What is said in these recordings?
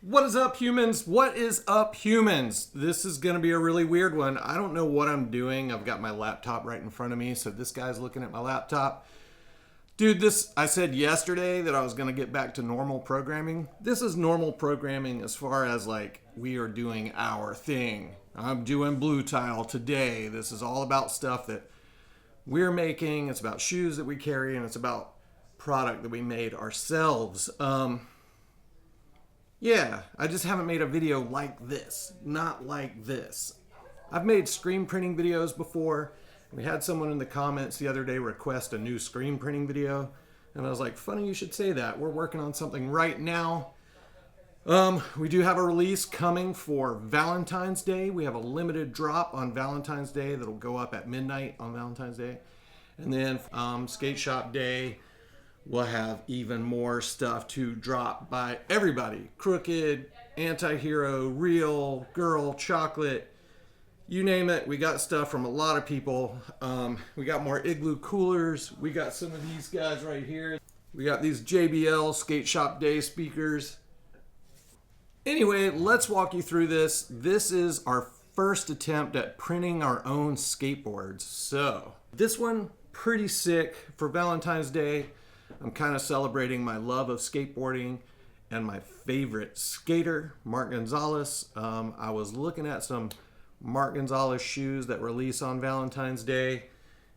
What is up, humans? What is up, humans? This is going to be a really weird one. I don't know what I'm doing. I've got my laptop right in front of me, so this guy's looking at my laptop. Dude, I said yesterday that I was going to get back to normal programming. This is normal programming as far as like we are doing our thing. I'm doing Blue Tile today. This is all about stuff that we're making. It's about shoes that we carry, and it's about product that we made ourselves. Yeah, I just haven't made a video like this. Not like this. I've made screen printing videos before. We had someone in the comments the other day request a new screen printing video. And I was like, funny you should say that. We're working on something right now. We do have a release coming for Valentine's Day. We have a limited drop on Valentine's Day that'll go up at midnight on Valentine's Day. And then Skate Shop Day, we'll have even more stuff to drop by everybody. Crooked, Anti-Hero, Real, Girl, Chocolate, you name it. We got stuff from a lot of people. We got more Igloo coolers. We got some of these guys right here. We got these JBL Skate Shop Day speakers. Anyway, let's walk you through this. This is our first attempt at printing our own skateboards. So this one, pretty sick for Valentine's Day. I'm kind of celebrating my love of skateboarding and my favorite skater, Mark Gonzalez. I was looking at some Mark Gonzalez shoes that release on Valentine's Day,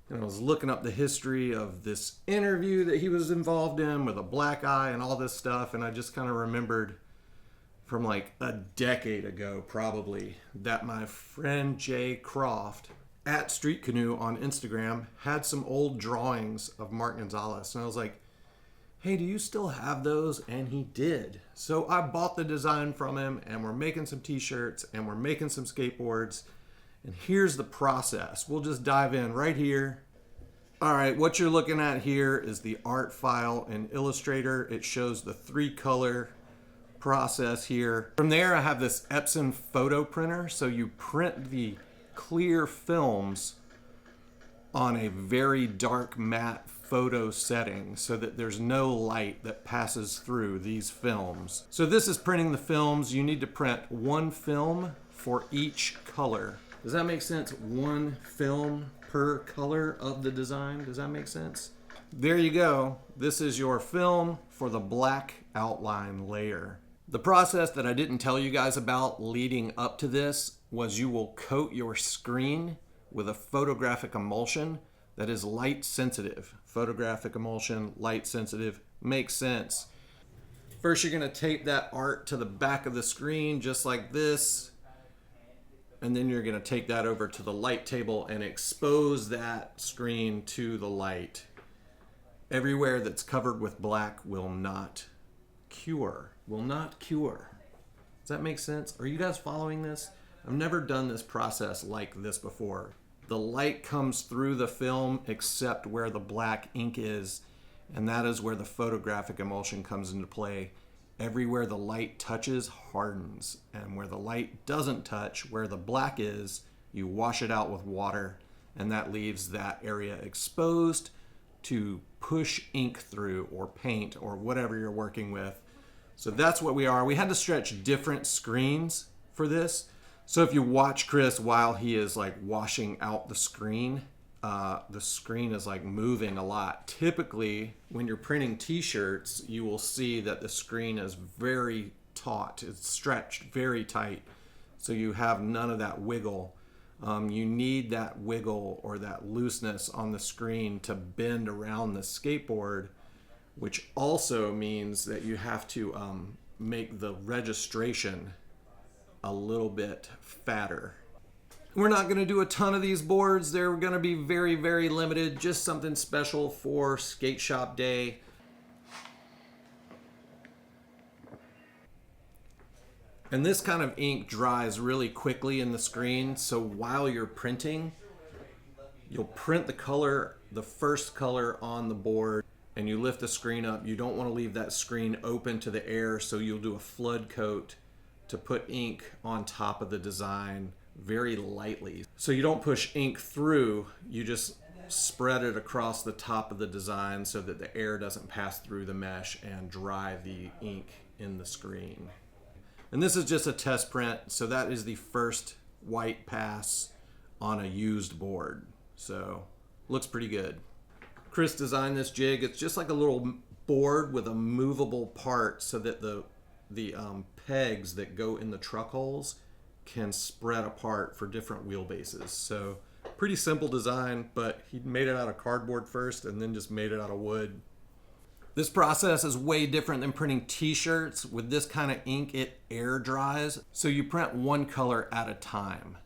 and I was looking up the history of this interview that he was involved in with a black eye and all this stuff, and I just kind of remembered from like a decade ago probably that my friend Jay Croft at Street Canoe on Instagram had some old drawings of Mark Gonzalez, and I was like, hey, do you still have those? And he did. So I bought the design from him, and we're making some t-shirts and we're making some skateboards. And here's the process. We'll just dive in right here. All right, what you're looking at here is the art file in Illustrator. It shows the 3-color process here. From there, I have this Epson photo printer. So you print the clear films on a very dark matte photo setting so that there's no light that passes through these films. So this is printing the films. You need to print one film for each color. Does that make sense? One film per color of the design. Does that make sense? There you go. This is your film for the black outline layer. The process that I didn't tell you guys about leading up to this was you will coat your screen with a photographic emulsion that is light sensitive. Photographic emulsion, light sensitive, makes sense. First, you're gonna tape that art to the back of the screen just like this. And then you're gonna take that over to the light table and expose that screen to the light. Everywhere that's covered with black will not cure. Will not cure. Does that make sense? Are you guys following this? I've never done this process like this before. The light comes through the film except where the black ink is, and that is where the photographic emulsion comes into play. Everywhere the light touches hardens, and where the light doesn't touch, where the black is, you wash it out with water, and that leaves that area exposed to push ink through or paint or whatever you're working with. So that's what we are. We had to stretch different screens for this. So if you watch Chris while he is like washing out the screen is like moving a lot. Typically, when you're printing t-shirts, you will see that the screen is very taut. It's stretched very tight. So you have none of that wiggle. You need that wiggle or that looseness on the screen to bend around the skateboard, which also means that you have to make the registration a little bit fatter. We're not going to do a ton of these boards. They're going to be very, very limited. Just something special for Skate Shop Day. And this kind of ink dries really quickly in the screen. So while you're printing, you'll print the color, the first color on the board, and you lift the screen up. You don't want to leave that screen open to the air, so you'll do a flood coat to put ink on top of the design very lightly. So you don't push ink through, you just spread it across the top of the design so that the air doesn't pass through the mesh and dry the ink in the screen. And this is just a test print, so that is the first white pass on a used board. So looks pretty good. Chris designed this jig. It's just like a little board with a movable part so that the pegs that go in the truck holes can spread apart for different wheelbases. So pretty simple design, but he made it out of cardboard first and then just made it out of wood. This process is way different than printing t-shirts. With this kind of ink, it air dries. So you print one color at a time.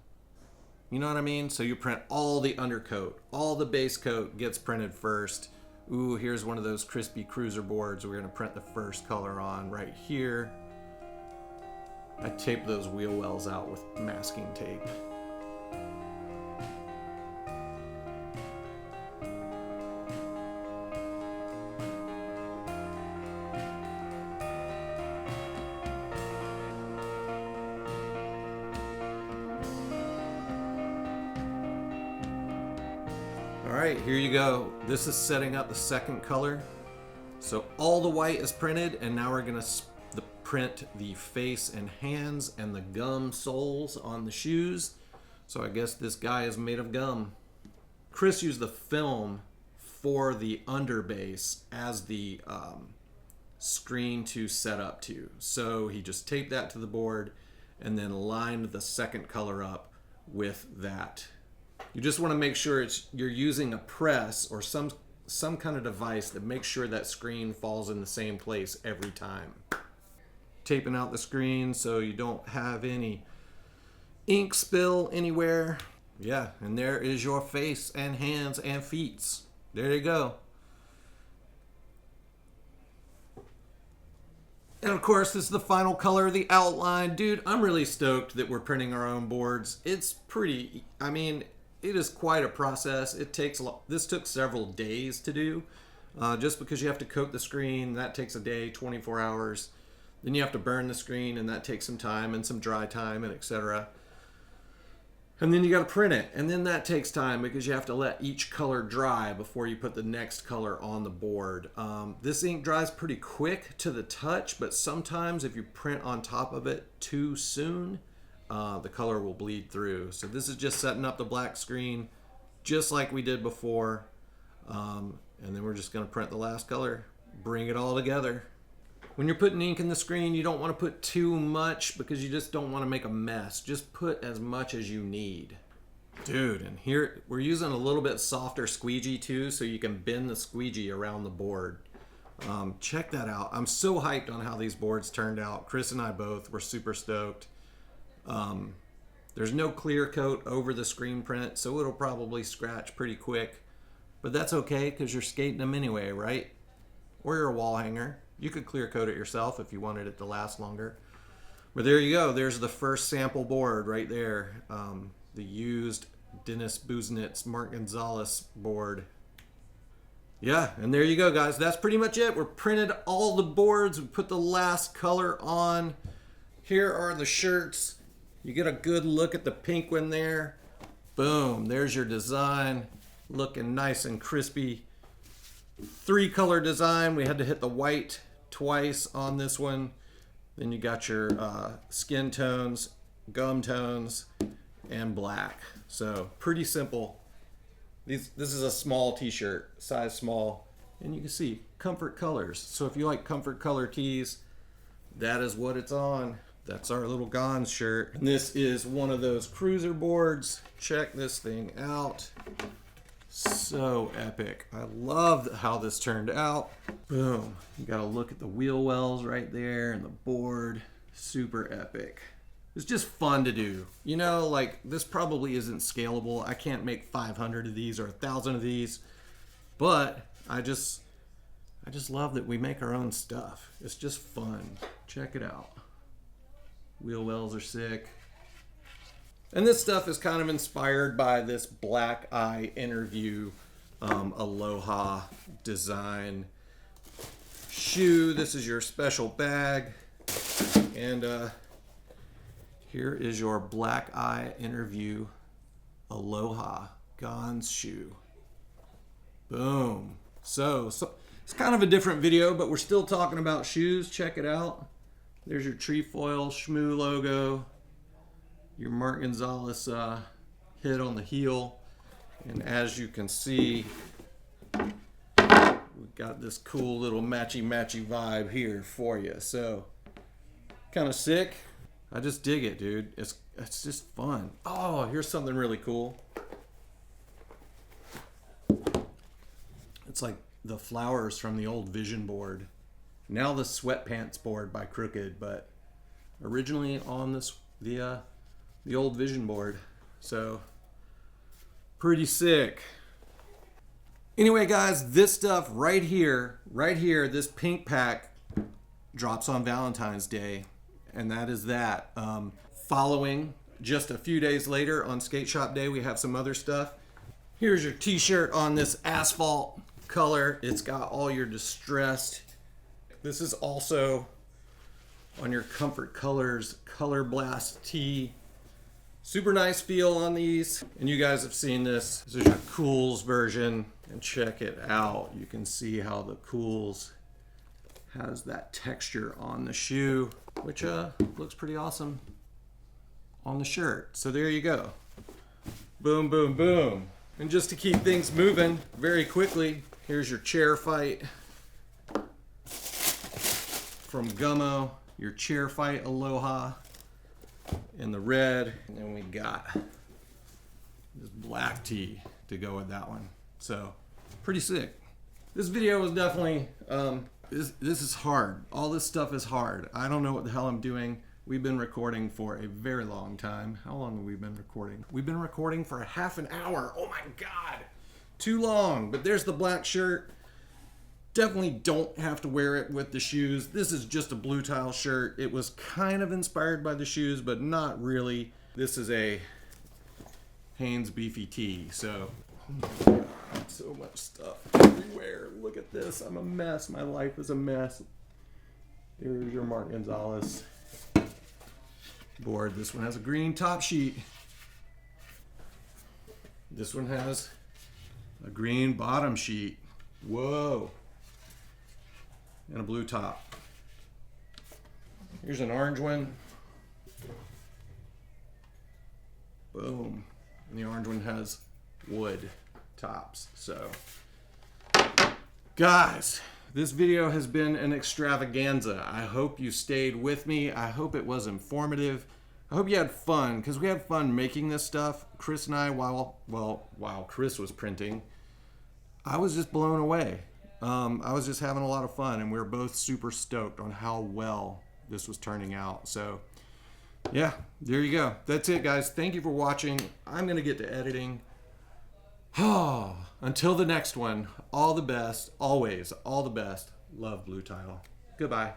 You know what I mean? So you print all the undercoat, all the base coat gets printed first. Ooh, here's one of those crispy cruiser boards we're gonna print the first color on right here. I taped those wheel wells out with masking tape. All right, here you go. This is setting up the second color. So all the white is printed, and now we're gonna print the face and hands and the gum soles on the shoes. So I guess this guy is made of gum. Chris used the film for the underbase as the screen to set up to. So he just taped that to the board and then lined the second color up with that. You just want to make sure you're using a press or some kind of device that makes sure that screen falls in the same place every time. Taping out the screen so you don't have any ink spill anywhere. Yeah, and there is your face and hands and feet. There you go. And of course, this is the final color, the outline. Dude, I'm really stoked that we're printing our own boards. It's pretty, I mean, it is quite a process. This took several days to do, just because you have to coat the screen. That takes a day, 24 hours. Then you have to burn the screen, and that takes some time and some dry time and etc. And then you got to print it, and then that takes time because you have to let each color dry before you put the next color on the board. This ink dries pretty quick to the touch, but sometimes if you print on top of it too soon, the color will bleed through. So this is just setting up the black screen just like we did before. And then we're just going to print the last color, bring it all together. When you're putting ink in the screen, you don't want to put too much because you just don't want to make a mess. Just put as much as you need. Dude, and here we're using a little bit softer squeegee too, so you can bend the squeegee around the board. Check that out. I'm so hyped on how these boards turned out. Chris and I both were super stoked. There's no clear coat over the screen print, so it'll probably scratch pretty quick. But that's okay because you're skating them anyway, right? Or you're a wall hanger. You could clear coat it yourself if you wanted it to last longer. But there you go. There's the first sample board right there. The used Dennis Buznitz, Mark Gonzalez board. Yeah, and there you go, guys. That's pretty much it. We're printed all the boards. We put the last color on. Here are the shirts. You get a good look at the pink one there. Boom, there's your design. Looking nice and crispy. 3-color design. We had to hit the white twice on this one. Then you got your skin tones, gum tones, and black. So pretty simple. This is a small t-shirt, size small, and you can see comfort colors. So if you like comfort color tees, that is what it's on. That's our little Gons shirt. And this is one of those cruiser boards. Check this thing out. So epic. I love how this turned out. Boom. You got to look at the wheel wells right there and the board. Super epic. It's just fun to do. You know, like this probably isn't scalable. I can't make 500 of these or 1,000 of these, but I just love that we make our own stuff. It's just fun. Check it out. Wheel wells are sick. And this stuff is kind of inspired by this black eye interview Aloha design shoe. This is your special bag. And here is your black eye interview Aloha Gons shoe. Boom. So it's kind of a different video, but we're still talking about shoes. Check it out. There's your trefoil Shmoo logo. Your Mark Gonzalez hit on the heel. And as you can see, we've got this cool little matchy-matchy vibe here for you. So, kind of sick. I just dig it, dude. It's just fun. Oh, here's something really cool. It's like the flowers from the old Vision board. Now the Sweatpants board by Crooked, but originally on this the old Vision board. So pretty sick. Anyway, guys, this stuff right here, this pink pack drops on Valentine's Day, and that is that. Following just a few days later on Skate Shop Day, we have some other stuff. Here's your t-shirt on this asphalt color. It's got all your distressed. This is also on your Comfort Colors Color Blast tee. Super nice feel on these. And you guys have seen this. This is your Cools version. And check it out. You can see how the Cools has that texture on the shoe, which looks pretty awesome on the shirt. So there you go. Boom, boom, boom. And just to keep things moving very quickly, here's your Chair Fight from Gummo, your Chair Fight Aloha in the red. And then we got this black tee to go with that one. So pretty sick. This video was definitely, this is hard. All this stuff is hard. I don't know what the hell I'm doing. We've been recording for a very long time. How long have we been recording? We've been recording for a half an hour. Oh my God. Too long. But there's the black shirt. Definitely don't have to wear it with the shoes. This is just a blue tile shirt. It was kind of inspired by the shoes, but not really. This is a Hanes beefy tee. So, oh my God, so much stuff everywhere. Look at this. I'm a mess. My life is a mess. Here's your Mark Gonzalez board. This one has a green top sheet. This one has a green bottom sheet. Whoa. And a blue top. Here's an orange one. Boom. And the orange one has wood tops. So, guys, this video has been an extravaganza. I hope you stayed with me. I hope it was informative. I hope you had fun, because we had fun making this stuff. Chris and I, while Chris was printing, I was just blown away. I was just having a lot of fun, and we were both super stoked on how well this was turning out. So, yeah, there you go. That's it, guys. Thank you for watching. I'm going to get to editing. Until the next one, all the best, always, all the best. Love, Blue Tile. Goodbye.